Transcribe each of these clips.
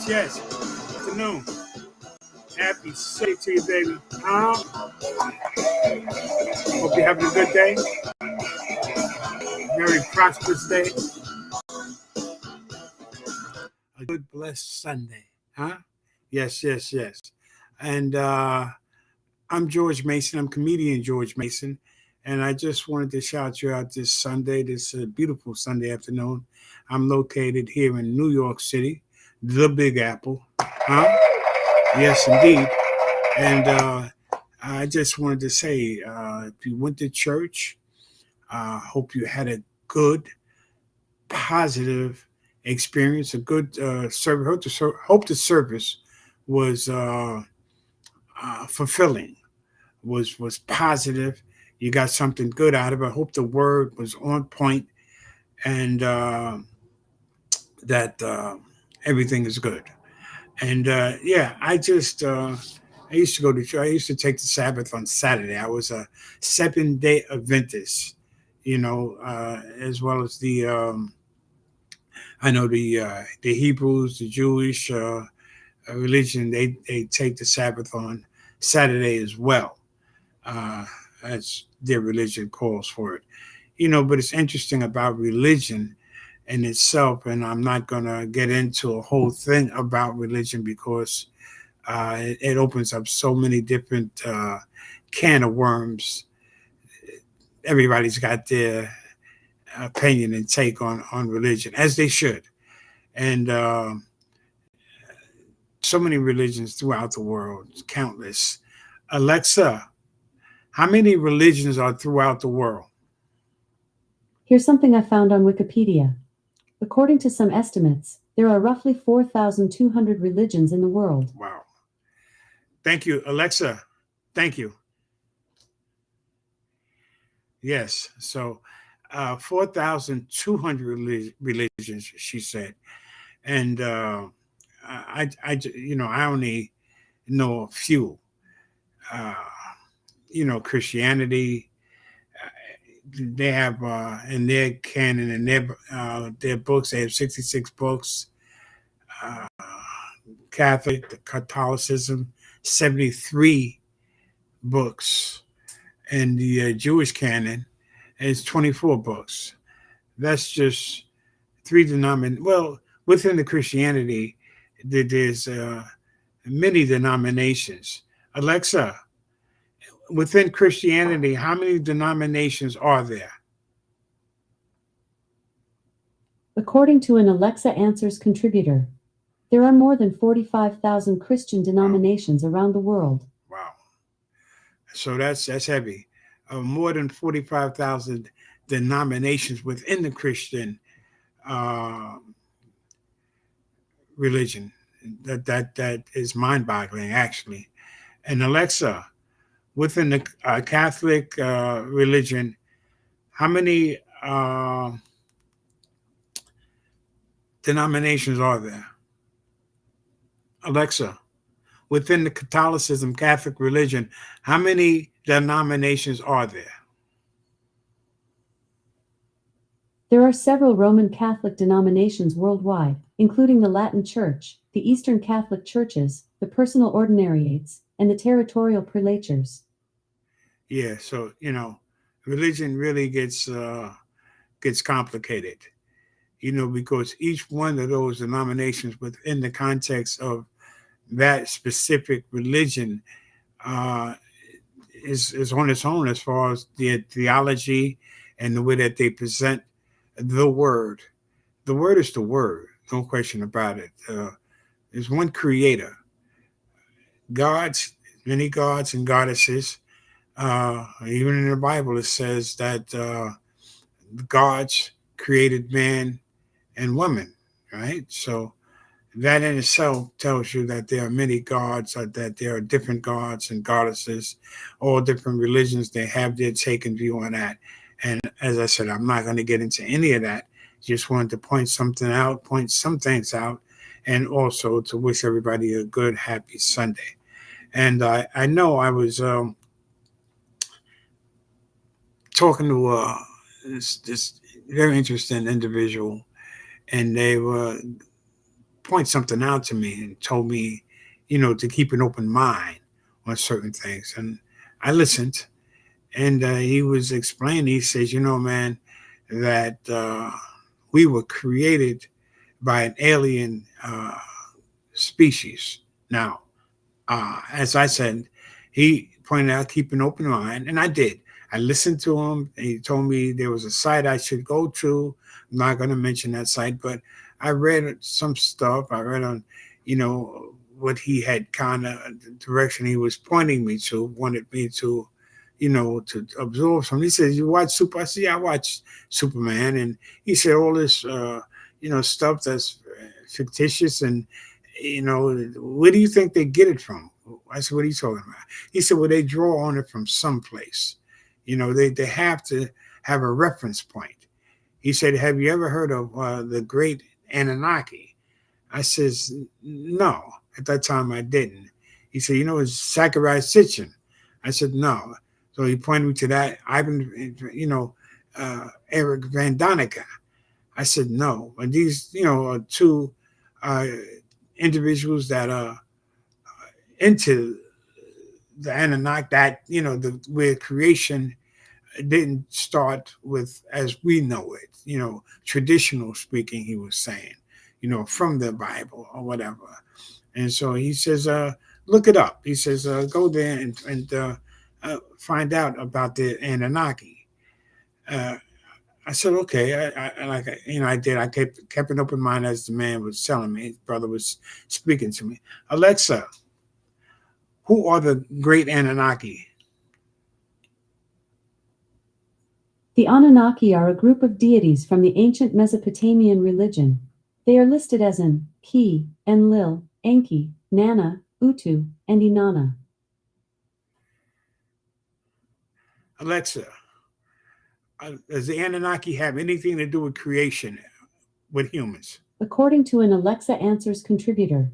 yes. Afternoon. Happy Sunday to you, baby. Hope you're having a good day. Very prosperous day. A good, blessed Sunday. Huh? Yes, yes, yes. And I'm George Mason. I'm comedian George Mason. And I just wanted to shout you out this Sunday, this beautiful Sunday afternoon. I'm located here in New York City, the Big Apple. Huh? Yes, indeed. And I just wanted to say, if you went to church, hope you had a good, positive experience, a good service. Hope the service was fulfilling, was positive. You got something good out of it. I hope the word was on point, and that everything is good. And yeah, I used to go to church. I used to take the Sabbath on Saturday. I was a 7 day Adventist, as well as I know the Hebrews, the Jewish religion. They take the Sabbath on Saturday as well. Uh, as their religion calls for it, But it's interesting about religion in itself, and I'm not going to get into a whole thing about religion because it opens up so many different can of worms. Everybody's got their opinion and take on religion, as they should. And so many religions throughout the world, countless. Alexa, how many religions are throughout the world? Here's something I found on Wikipedia. According to some estimates, there are roughly 4,200 religions in the world. Wow. Thank you, Alexa. Thank you. Yes. So 4,200 religions, she said. And I only know a few. Uh, Christianity, they have in their canon and their books, they have 66 books. Uh, Catholicism, 73 books. And the Jewish canon is 24 books. That's just three denominations. Well, within the Christianity, there's many denominations. Alexa, within Christianity, how many denominations are there? According to an Alexa Answers contributor, there are more than 45,000 Christian denominations around the world. Wow. So that's heavy. More than 45,000 denominations within the Christian uh, religion. That is mind-boggling, actually. And Alexa, within the Catholic religion, how many denominations are there? Alexa, within the Catholicism, Catholic religion, how many denominations are there? There are several Roman Catholic denominations worldwide, including the Latin Church, the Eastern Catholic Churches, the Personal Ordinariates, and the Territorial Prelatures. Yeah, so religion really gets complicated, because each one of those denominations within the context of that specific religion uh, is on its own as far as their theology and the way that they present the word. The word is the word, no question about it. There's one creator, gods, many gods and goddesses. Even in the Bible, it says that gods created man and woman, right? So that in itself tells you that there are many gods, that there are different gods and goddesses, all different religions. They have their take and view on that. And as I said, I'm not going to get into any of that. Just wanted to point some things out, and also to wish everybody a good, happy Sunday. And I know I was talking to this very interesting individual, and they were point something out to me and told me, to keep an open mind on certain things. And I listened, and he was explaining. He says, man, that we were created by an alien species. Now, as I said, he pointed out keep an open mind, and I did. I listened to him, and he told me there was a site I should go to. I'm not going to mention that site, but I read some stuff. I read on, what he had kind of the direction he was pointing me to, wanted me to, to absorb something. He said, "You watch Super?" I said, "Yeah, I watched Superman." And he said, "All this, stuff that's fictitious, and where do you think they get it from?" I said, "What are you talking about?" He said, "Well, they draw on it from someplace. They have to have a reference point." He said, "Have you ever heard of the great Anunnaki?" I says, "No." At that time, I didn't. He said, "It's Zachariah Sitchin." I said, "No." So he pointed me to that Ivan, Eric Van Daniken. I said, "No." And these, are two individuals that are into the Anunnaki, that, where creation didn't start with as we know it, traditional speaking, he was saying, from the Bible or whatever. And so he says, look it up. He says, go there and find out about the Anunnaki. I said, okay. I did. I kept an open mind as the man was telling me. His brother was speaking to me. "Alexa, who are the great Anunnaki?" The Anunnaki are a group of deities from the ancient Mesopotamian religion. They are listed as An, Ki, Enlil, Enki, Nana, Utu, and Inanna. "Alexa, does the Anunnaki have anything to do with creation with humans?" According to an Alexa Answers contributor,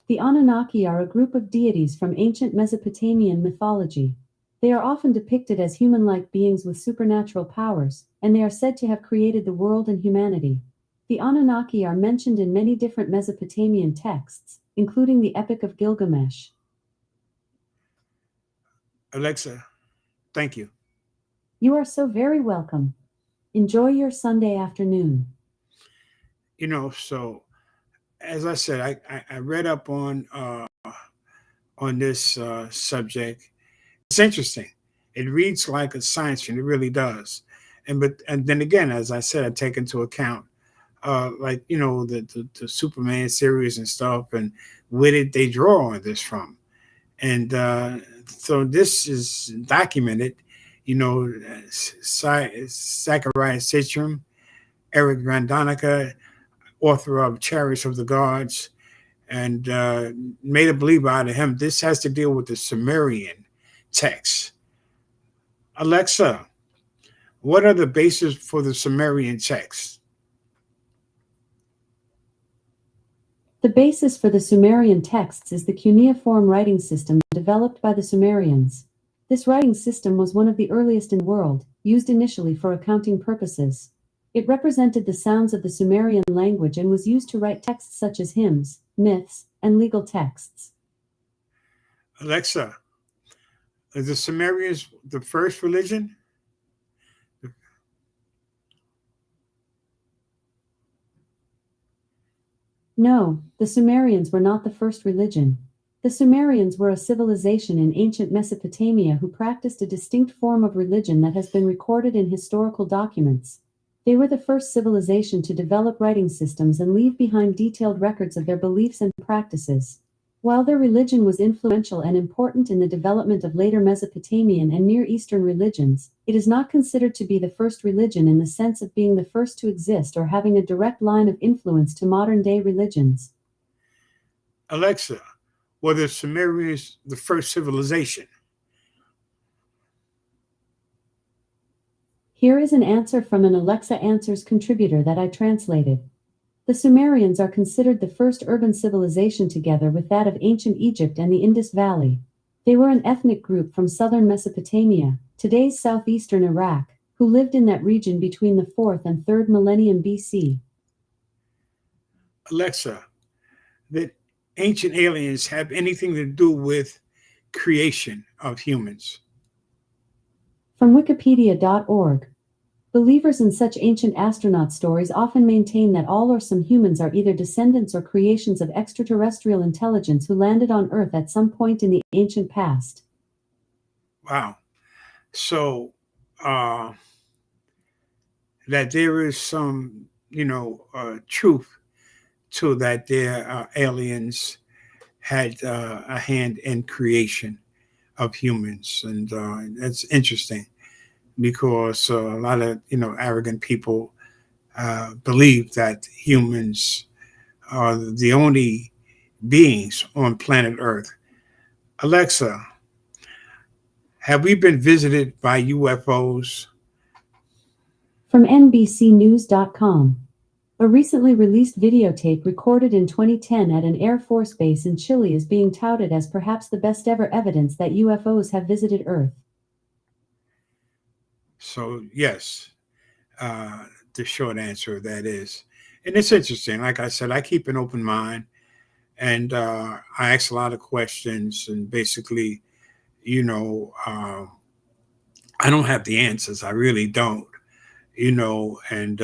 the Anunnaki are a group of deities from ancient Mesopotamian mythology. They are often depicted as human-like beings with supernatural powers, and they are said to have created the world and humanity. The Anunnaki are mentioned in many different Mesopotamian texts, including the Epic of Gilgamesh. "Alexa, thank you." You are so very welcome. Enjoy your Sunday afternoon. So as I said, I read up on this subject. It's interesting. It reads like a science fiction. It really does. And then again, as I said, I take into account the Superman series and stuff, and where did they draw on this from? And so this is documented. Zachariah Sitchin, Eric Van Daniken, author of Chariots of the Gods, and made a believer out of him. This has to deal with the Sumerian text. "Alexa, what are the bases for the Sumerian text?" The basis for the Sumerian texts is the cuneiform writing system developed by the Sumerians. This writing system was one of the earliest in the world, used initially for accounting purposes. It represented the sounds of the Sumerian language and was used to write texts such as hymns, myths, and legal texts. "Alexa, are the Sumerians the first religion?" No, the Sumerians were not the first religion. The Sumerians were a civilization in ancient Mesopotamia who practiced a distinct form of religion that has been recorded in historical documents. They were the first civilization to develop writing systems and leave behind detailed records of their beliefs and practices. While their religion was influential and important in the development of later Mesopotamian and Near Eastern religions, it is not considered to be the first religion in the sense of being the first to exist or having a direct line of influence to modern-day religions. "Alexa, were the Sumerians the first civilization?" Here is an answer from an Alexa Answers contributor that I translated. The Sumerians are considered the first urban civilization together with that of ancient Egypt and the Indus Valley. They were an ethnic group from southern Mesopotamia, today's southeastern Iraq, who lived in that region between the 4th and 3rd millennium BC. "Alexa, that ancient aliens have anything to do with creation of humans? From Wikipedia.org. Believers in such ancient astronaut stories often maintain that all or some humans are either descendants or creations of extraterrestrial intelligence who landed on Earth at some point in the ancient past. Wow. So uh, that there is some, truth to that there aliens had a hand in creation of humans, and that's interesting because a lot of arrogant people believe that humans are the only beings on planet Earth. Alexa, have we been visited by UFOs? From NBCnews.com. A recently released videotape recorded in 2010 at an Air Force base in Chile is being touted as perhaps the best ever evidence that UFOs have visited Earth. So, yes, the short answer of that is. And it's interesting. Like I said, I keep an open mind, and I ask a lot of questions. And basically, I don't have the answers. I really don't, and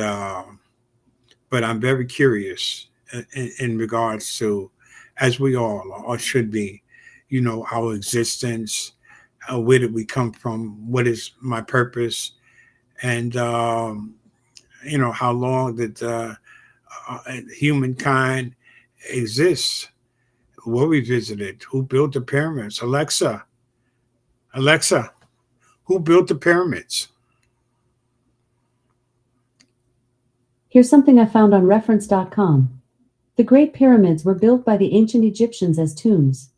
but I'm very curious in regards to, as we all are, or should be, our existence. Where did we come from? What is my purpose? And how long did humankind exist? Were we visited? Who built the pyramids? Alexa, who built the pyramids? Here's something I found on reference.com. The Great Pyramids were built by the ancient Egyptians as tombs.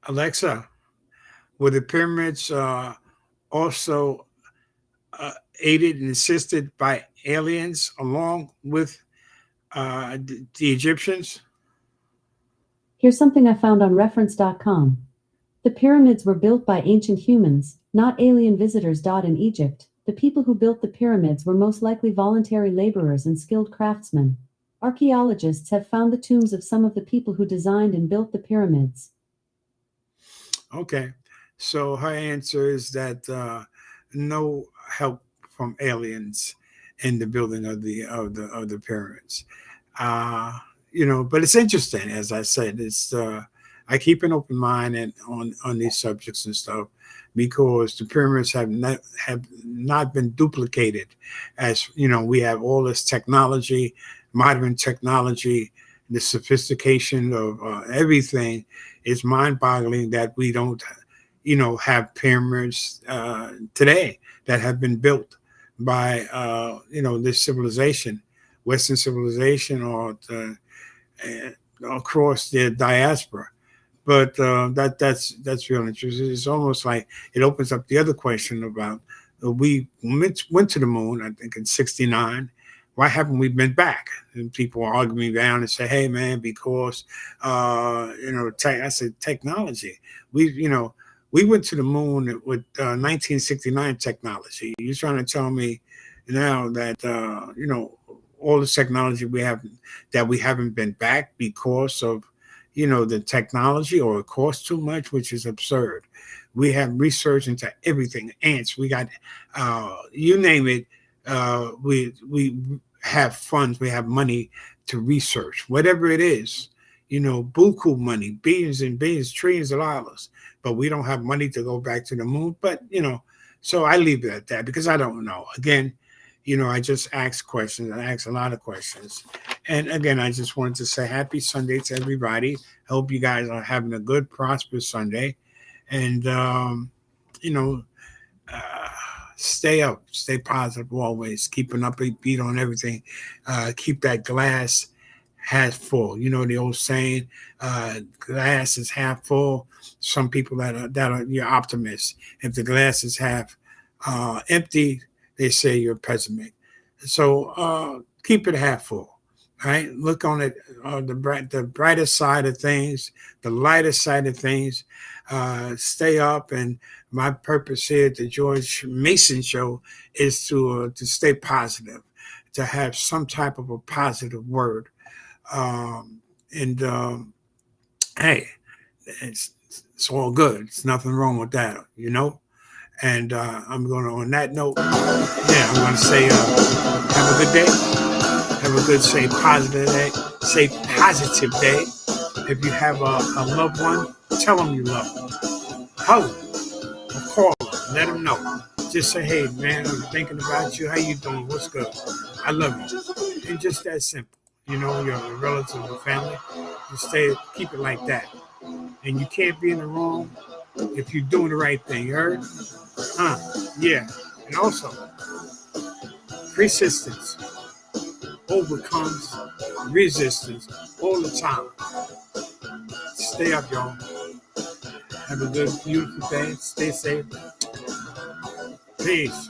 Alexa, were the pyramids also aided and assisted by aliens along with the Egyptians? Here's something I found on reference.com. The pyramids were built by ancient humans, not alien visitors. In Egypt, the people who built the pyramids were most likely voluntary laborers and skilled craftsmen. Archaeologists have found the tombs of some of the people who designed and built the pyramids. Okay, so her answer is that no help from aliens in the building of the pyramids. Uh, but it's interesting, as I said. It's I keep an open mind and on these subjects and stuff because the pyramids have not been duplicated. As we have all this technology, modern technology, the sophistication of everything. It's mind-boggling that we don't, have pyramids today that have been built by, this civilization, Western civilization, or across the diaspora. But that's real interesting. It's almost like it opens up the other question about we went to the moon, I think in '69. Why haven't we been back? And people argue me down and say, "Hey, man, because I said technology. We went to the moon with 1969 technology. You're trying to tell me now that all the technology we have that we haven't been back because of the technology, or it costs too much, which is absurd. We have research into everything, ants. We got you name it. We have funds. We have money to research whatever it is. Buku money, billions and billions, trillions of dollars. But we don't have money to go back to the moon. But so I leave it at that because I don't know. Again, I just ask questions. I ask a lot of questions. And again, I just wanted to say happy Sunday to everybody. Hope you guys are having a good, prosperous Sunday. And, stay up, stay positive always. Keep an upbeat on everything. Keep that glass half full. The old saying, glass is half full. Some people that are you're optimists. If the glass is half empty, they say you're pessimist. So keep it half full. Right? Look on it, the brighter side of things, the lighter side of things. Stay up, and my purpose here at the George Mason Show is to stay positive, to have some type of a positive word And hey, it's all good. It's nothing wrong with that, you know. And I'm going to, on that note, yeah, I'm going to say, have a good day. Have a good, say, positive day. Say positive day. If you have a loved one, tell them you love them. Hug them or call them. Let them know. Just say, hey, man, I'm thinking about you. How you doing? What's good? I love you. And just that simple. You know, your relative or family. Just keep it like that. And you can't be in the wrong if you're doing the right thing. You heard? Yeah. And also, persistence overcomes resistance all the time. Stay up, y'all. Have a good, beautiful day. Stay safe. Peace.